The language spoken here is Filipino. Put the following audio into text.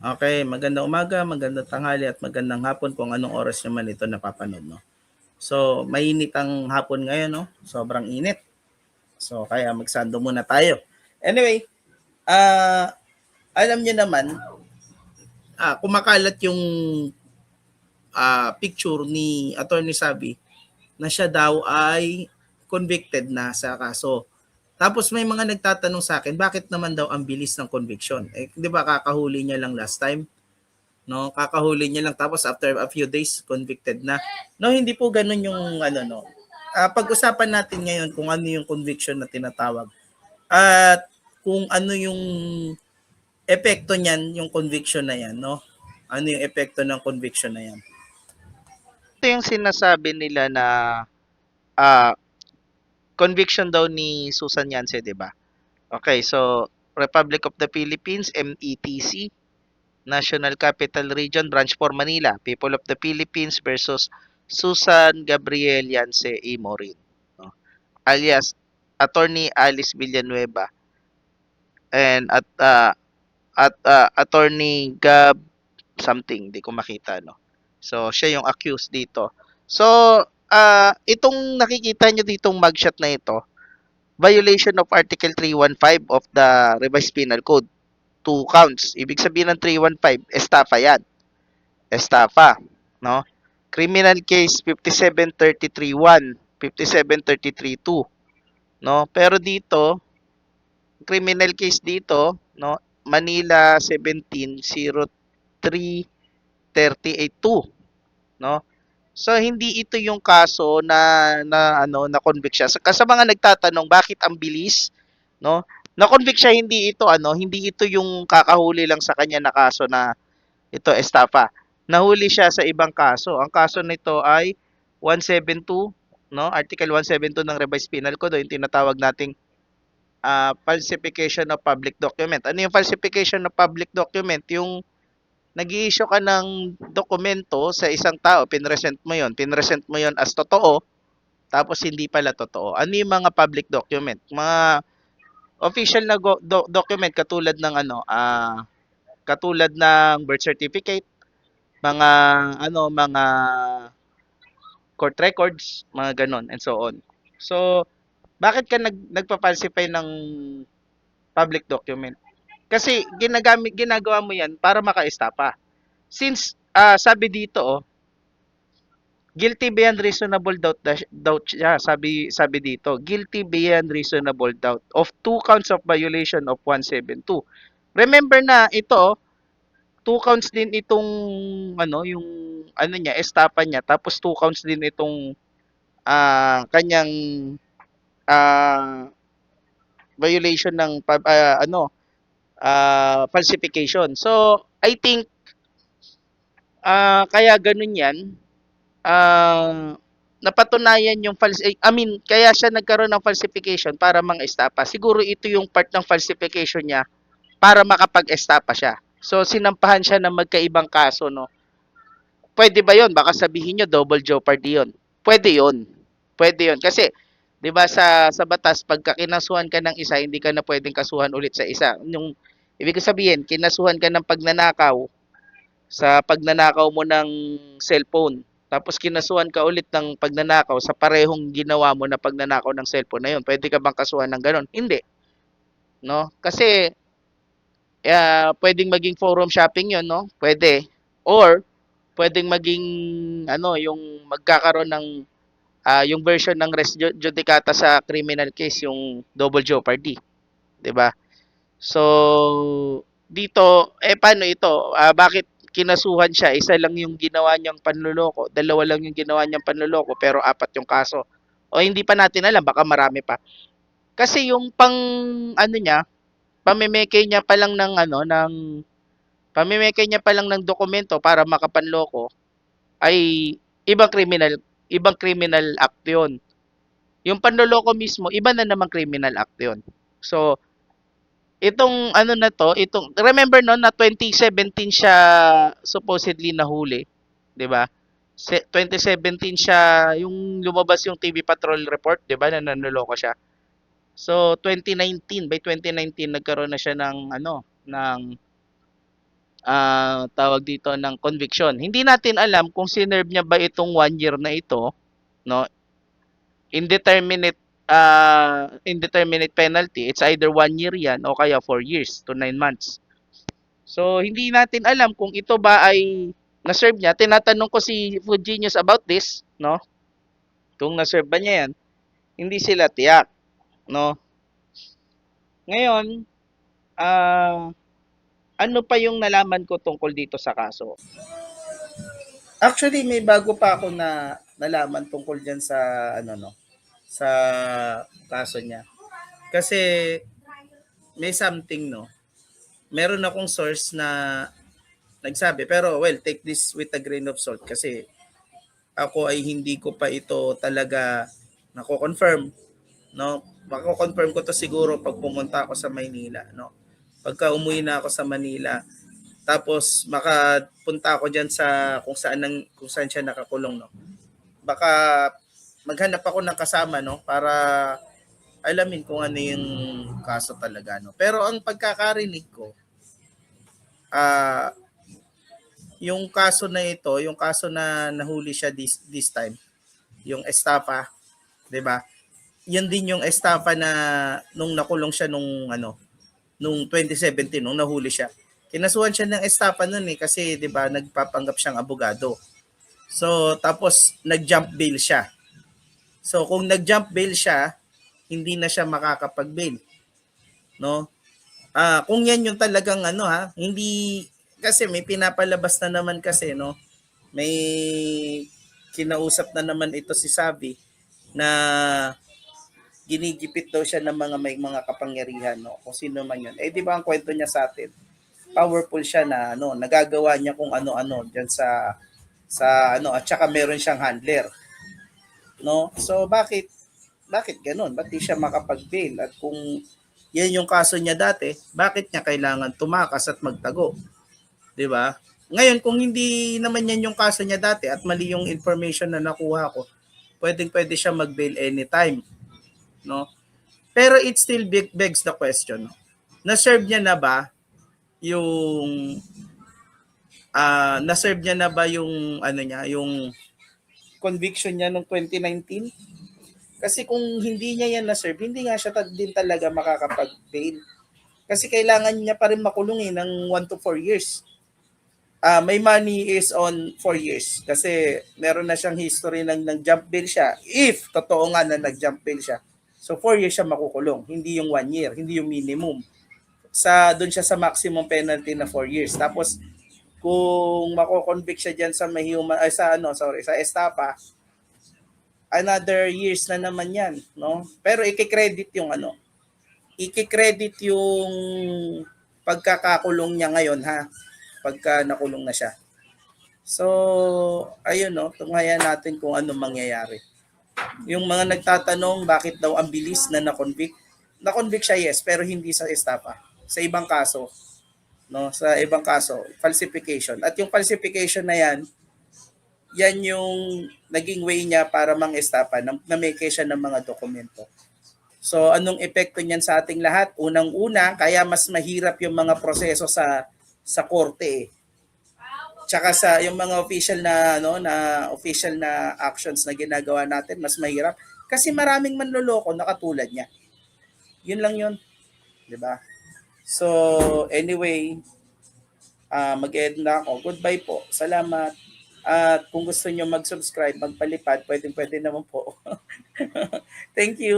Okay, magandang umaga, magandang tanghali at magandang hapon kung anong oras naman ito napapanood, no? So, mainit ang hapon ngayon, no? Sobrang init. So, kaya magsando muna tayo. Anyway, alam niyo naman, kumakalat yung picture ni Attorney Sabi na siya daw ay convicted na sa kaso. Tapos may mga nagtatanong sa akin, bakit naman daw ang bilis ng conviction? Eh, 'di ba kakahuli niya lang last time? No, kakahuli niya lang tapos after a few days convicted na. No, hindi po ganoon yung ano no. Pag-usapan natin ngayon kung ano yung conviction na tinatawag at kung ano yung epekto niyan, yung conviction na yan, no? Ano yung epekto ng conviction na yan? Ito yung sinasabi nila na ah, conviction daw ni Susan Yance, 'di ba? Okay, so Republic of the Philippines, METC, National Capital Region, Branch 4 Manila, People of the Philippines versus Susan Gabriel Yance Amorin, no? Alias Attorney Alice Villanueva and Attorney Gab something, di ko makita, no. So siya yung accused dito. So itong nakikita nyo ditong mugshot na ito, violation of Article 315 of the Revised Penal Code. Two counts. Ibig sabihin ng 315, estafa yan. Estafa. No? Criminal case 5733-1, 5733-2. No? Pero dito, criminal case dito, no? Manila 17-03-38-2. No? So hindi ito yung kaso na convict siya. Sa mga nagtatanong bakit ang bilis, no? Na-convict siya, hindi ito yung kakahuli lang sa kanya na kaso na ito estafa. Nahuli siya sa ibang kaso. Ang kaso nito ay 172, no? Article 172 ng Revised Penal Code, yung tinatawag nating falsification of public document. Ano yung falsification of public document? Yung nag-i-issue ka ng dokumento sa isang tao, pinresent mo yon as totoo, tapos hindi pala totoo. Ano yung mga public document? Mga official na document katulad ng birth certificate, mga mga court records, mga ganon and so on. So, bakit ka nagpa-falsify ng public document? Kasi ginagawa mo 'yan para maka-estapa. Since sabi dito guilty beyond reasonable doubt siya, sabi dito, guilty beyond reasonable doubt of two counts of violation of 172. Remember na ito, two counts din itong yung niya, estapa niya, tapos two counts din itong kanyang ah, violation ng falsification. So, I think kaya ganun 'yan. Napatunayan yung kaya siya nagkaroon ng falsification para mang-estapa. Siguro ito yung part ng falsification niya para makapag-estapa siya. So sinampahan siya ng magkaibang kaso, no. Pwede ba 'yon? Baka sabihin niyo double jeopardy 'yon. Pwede 'yon. Pwede 'yon kasi 'di ba sa batas pagka kinasuhan ka ng isa, hindi ka na pwedeng kasuhan ulit sa isa. Yung ibig sabihin, kinasuhan ka ng pagnanakaw, sa pagnanakaw mo ng cellphone. Tapos kinasuhan ka ulit ng pagnanakaw sa parehong ginawa mo na pagnanakaw ng cellphone na yun. Pwede ka bang kasuhan ng ganon? Hindi, no? Kasi pwedeng maging forum shopping yun, no? Pwede. Or pwedeng maging yung magkakaroon ng yung version ng res judicata sa criminal case, yung double jeopardy, 'di ba? So dito paano ito? Bakit kinasuhan siya? Isa lang yung ginawa niyang panloloko, dalawa lang yung ginawa niyang panloloko pero apat yung kaso. O hindi pa natin alam, baka marami pa. Kasi yung niya, pamimeke niya pa lang ng dokumento para makapanloko ay ibang criminal ibang criminal act 'yon. Yung panloloko mismo, iba na namang criminal act 'yon. So, itong na 'to, remember no na 2017 siya supposedly nahuli, 'di ba? 2017 siya yung lumabas yung TV Patrol report, 'di ba, na nanloloko siya. So 2019, by 2019 nagkaroon na siya ng tawag dito ng conviction. Hindi natin alam kung sinerve niya ba itong 1 year na ito, no? Indeterminate indeterminate penalty. It's either 1 year yan o kaya 4 years to 9 months. So hindi natin alam kung ito ba ay na-serve niya. Tinatanong ko si Food Genius about this, no? Kung na-serve ba niya yan, hindi sila tiyak, no? Ngayon, ano pa yung nalaman ko tungkol dito sa kaso? Actually, may bago pa ako na nalaman tungkol diyan sa ano no, sa kaso niya. Kasi may something no. Meron akong source na nagsabi, pero well, take this with a grain of salt kasi ako ay hindi ko pa ito talaga nako-confirm, no? Mako-confirm ko to siguro pag pumunta ako sa Maynila, no? Pagka umuwi na ako sa Manila, tapos makapunta ako diyan sa kung saan siya nakakulong, no? Baka maghanap ako ng kasama, no, para alamin kung ano yung kaso talaga, no. Pero ang pagkakarinig ko, ah yung kaso na ito, yung kaso na nahuli siya this time, yung estafa, 'di ba? Yan din yung estafa na nung nakulong siya nung ano, nung 2017 nung nahuli siya. Kinasuhan siya ng estafa noon eh kasi 'di ba nagpapanggap siyang abogado. So tapos nag-jump bail siya. So kung nag-jump bail siya, hindi na siya makakapag-bail, no? Kung yan yung talagang ano hindi kasi may pinapalabas na naman kasi no. May kinausap na naman ito si Sabi na ginigipit daw siya ng may mga kapangyarihan no. Kung sino man yun. Eh di ba ang kwento niya sa atin? Powerful siya na ano, nagagawa niya kung ano-ano diyan sa ano at saka meron siyang handler. No? So bakit ganoon? Ba't di siya makapag-bail? At kung yan yung kaso niya dati, bakit niya kailangan tumakas at magtago? 'Di ba? Ngayon kung hindi naman yan yung kaso niya dati at mali yung information na nakuha ko, pwede siya mag-bail anytime, no? Pero it still begs the question, no? Na-serve niya na ba yung na-serve niya na ba yung ano niya, yung conviction niya noong 2019? Kasi kung hindi niya yan na-serve, hindi nga siya din talaga makakapag-bail. Kasi kailangan niya pa rin makulong ng 1 to 4 years. May money is on 4 years. Kasi meron na siyang history ng jump bail siya. If totoo nga na nag-jump bail siya. So 4 years siya makukulong. Hindi yung 1 year. Hindi yung minimum. Doon siya sa maximum penalty na 4 years. Tapos kung mako-convict siya diyan sa estafa, another years na naman yan, no? Pero i-credit yung i-credit yung pagkakakulong niya ngayon pagka nakulong na siya. So, ayun no, tunghayan natin kung ano mangyayari. Yung mga nagtatanong bakit daw ang bilis na na-convict. Na-convict siya, yes, pero hindi sa estafa. Sa ibang kaso, no? Sa ibang kaso, falsification. At yung falsification na yan yung naging way niya para mang-estafa, na-make siya ng mga dokumento. So, anong epekto niyan sa ating lahat? Unang-una, kaya mas mahirap yung mga proseso sa korte. Tsaka sa yung mga official na actions na ginagawa natin, mas mahirap kasi maraming manloloko na katulad niya. Yun lang yun, 'di ba? So, anyway, mag-end na ako. Goodbye po. Salamat. At kung gusto niyo mag-subscribe, magpalipad, pwede naman po. Thank you.